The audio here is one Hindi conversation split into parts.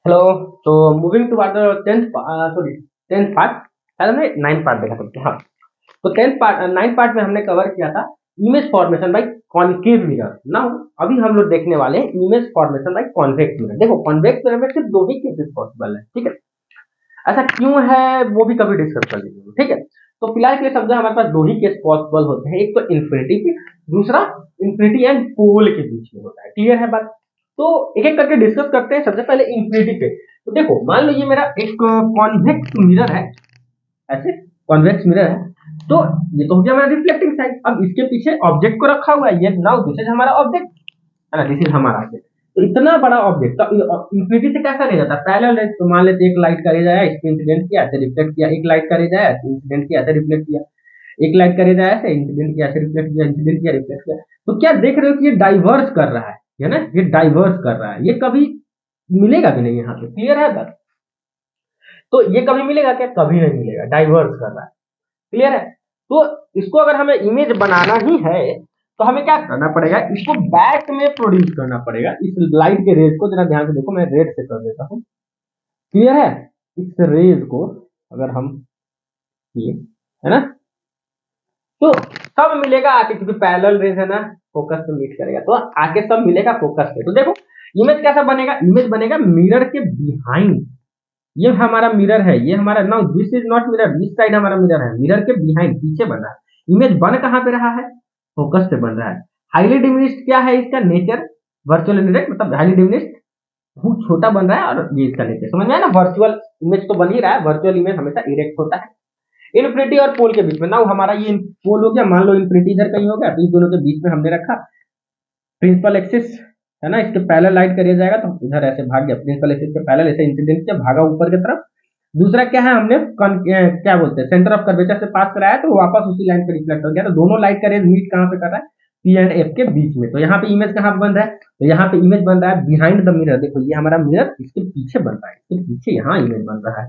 हेलो। तो moving to the tenth part. शायद हमने नाइन्थ पार्ट देखा था। हाँ, तो टेंथ पार्ट नाइन्थ पार्ट में हमने कवर किया था image formation by concave mirror. Now अभी हम लोग देखने वाले हैं image formation by convex mirror. देखो, कॉन्वेक्स मिरर में सिर्फ दो ही केसेस पॉसिबल है, ठीक है। ऐसा क्यों है वो भी कभी डिस्कस कर लेंगे, ठीक है। तो फिलहाल के लिए समझो हमारे पास दो ही केस पॉसिबल होते हैं, एक तो इन्फिनिटी के, दूसरा इन्फिनिटी एंड पोल के बीच में होता है। क्लियर है बात? तो एक एक करके डिस्कस करते हैं। सबसे पहले इन्फिनिटी पे। तो देखो, मान लो ये मेरा एक कॉन्वेक्स मिरर है, ऐसे कॉन्वेक्स मिरर है। तो ये तो हो गया हमारा रिफ्लेक्टिंग साइड। अब इसके पीछे ऑब्जेक्ट को रखा हुआ है, ये नाउ दिस इज हमारा ऑब्जेक्ट है ना, दिस इज हमारा ऑब्जेक्ट। तो इतना बड़ा ऑब्जेक्ट तो इंफिनिटी से कैसा रह जाता है, पैरेलल है। तो मान लेते एक लाइट का रे जाए, इस पे इंसिडेंट किया, ऐसे रिफ्लेक्ट किया, एक लाइट का रे जाए, ऐसे इंसिडेंट किया, ऐसे रिफ्लेक्ट किया, एक लाइट का रे जाए, ऐसे इंसिडेंट किया, ऐसे रिफ्लेक्ट किया, इंसिडेंट किया, रिफ्लेक्ट किया। तो क्या देख रहे हो कि ये डाइवर्स कर रहा है ना, ये डाइवर्स कर रहा है। ये कभी मिलेगा भी नहीं यहाँ पे। क्लियर है बस? तो ये कभी मिलेगा क्या? कभी नहीं मिलेगा, डाइवर्स कर रहा है। क्लियर है? तो इसको अगर हमें इमेज बनाना ही है तो हमें क्या करना पड़ेगा, इसको बैक में प्रोड्यूस करना पड़ेगा। इस लाइट के रेज को जरा ध्यान से देखो, मैं रेड से कर देता हूँ। क्लियर है? इस रेज को अगर हम ये है ना, तो सब मिलेगा आके, क्योंकि पैरेलल रेज है ना, फोकस पे मीट करेगा तो आके सब मिलेगा फोकस पे। तो देखो इमेज कैसा बनेगा, इमेज बनेगा मिरर के बिहाइंड। ये हमारा मिरर है, ये हमारा now this is not mirror, this side हमारा मिरर है, मिरर के बिहाइंड पीछे बन रहा है। इमेज बन कहां पे रहा है? फोकस पे बन रहा है। हाईली डिमिनिश्ड क्या है इसका नेचर? वर्चुअल इनडायरेक्ट, मतलब हाईली डिमिनिश्ड बहुत छोटा बन रहा है, और ये इसका नेचर समझ में आया ना। वर्चुअल इमेज तो बन ही रहा है, वर्चुअल इमेज हमेशा इरेक्ट होता है। इन्फिनिटी और पोल के बीच में, नाउ हमारा ये पोल हो गया, मान लो इन्फिनिटी इधर कहीं हो गया, तो इन दोनों के बीच में हमने रखा प्रिंसिपल एक्सिस है ना। इसके पैरेलल लाइट करिए जाएगा तो इधर ऐसे भाग गया, प्रिंसिपल एक्सिस के पैरेलल ऐसे इंसिडेंट किया, भागा ऊपर की तरफ। दूसरा क्या है, हमने क्या बोलते हैं, सेंटर ऑफ कर्वेचर से पास कराया तो वापस उसी लाइन पे रिफ्लेक्ट हो गया। तो दोनों लाइट का रेज मीट कहां पे कर रहा है? पी एंड एफ के बीच में। तो यहाँ पे इमेज कहां पे बन रहा है? तो यहाँ पे इमेज बन रहा है बिहाइंड द मिरर। देखो ये हमारा मिरर इसके पीछे बन रहा है, इसके पीछे यहाँ इमेज बन रहा है।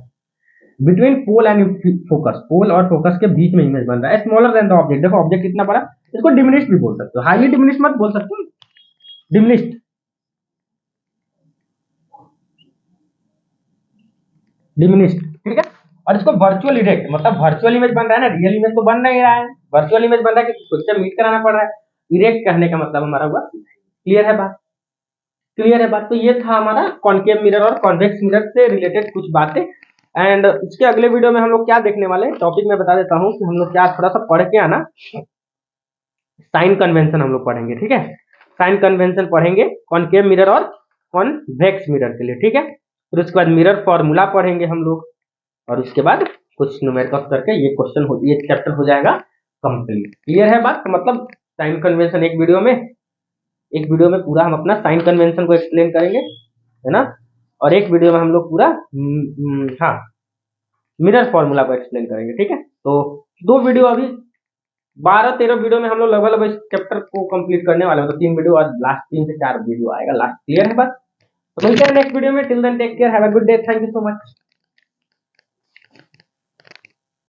बिटवीन पोल एंड फोकस, पोल और फोकस के बीच में इमेज बन रहा है, स्मॉलर देन द ऑब्जेक्ट। देखो ऑब्जेक्ट कितना बड़ा, इसको डिमिनिश्ड भी बोल सकते हो, हाईली डिमिनिश्ड मत बोल सकते, डिमिनिश्ड, डिमिनिश्ड, ठीक है। और इसको वर्चुअल इरेक्ट, मतलब वर्चुअल इमेज बन रहा है ना, रियल इमेज तो बन नहीं रहा है, वर्चुअल इमेज बन रहा है कि खुद से मीट कराना पड़ रहा है। इरेक्ट कहने का मतलब हमारा हुआ। क्लियर है बात? क्लियर है बात? तो ये था हमारा कॉनकेव मिरर और कॉन्वेक्स मिरर से रिलेटेड कुछ बातें। एंड इसके अगले वीडियो में हम लोग क्या देखने वाले हैं, टॉपिक में बता देता हूँ कि हम लोग क्या थोड़ा सा पढ़ के आना, साइन कन्वेंशन हम लोग पढ़ेंगे, ठीक है। साइन कन्वेंशन पढ़ेंगे कॉनकेव मिरर और कॉन्वेक्स मिरर के लिए, ठीक है। फिर उसके बाद मिरर फॉर्मूला पढ़ेंगे हम लोग, और उसके बाद कुछ न्यूमेरिकल्स करके ये चैप्टर हो जाएगा कंप्लीट। क्लियर है बात? तो मतलब साइन कन्वेंशन एक वीडियो में पूरा हम अपना साइन कन्वेंशन को एक्सप्लेन करेंगे, है ना। और एक वीडियो में हम लोग पूरा हाँ मिरर फॉर्मूला को एक्सप्लेन करेंगे, ठीक है। तो दो वीडियो अभी 12-13 वीडियो में हम लोग लगभग लगभग इस चैप्टर को कंप्लीट करने वाले हैं। तो 3 वीडियो और लास्ट 3 से 4 वीडियो आएगा लास्ट। क्लियर है बात? तो मिलते हैं नेक्स्ट वीडियो में। Till then take care, have a good day, thank you so much.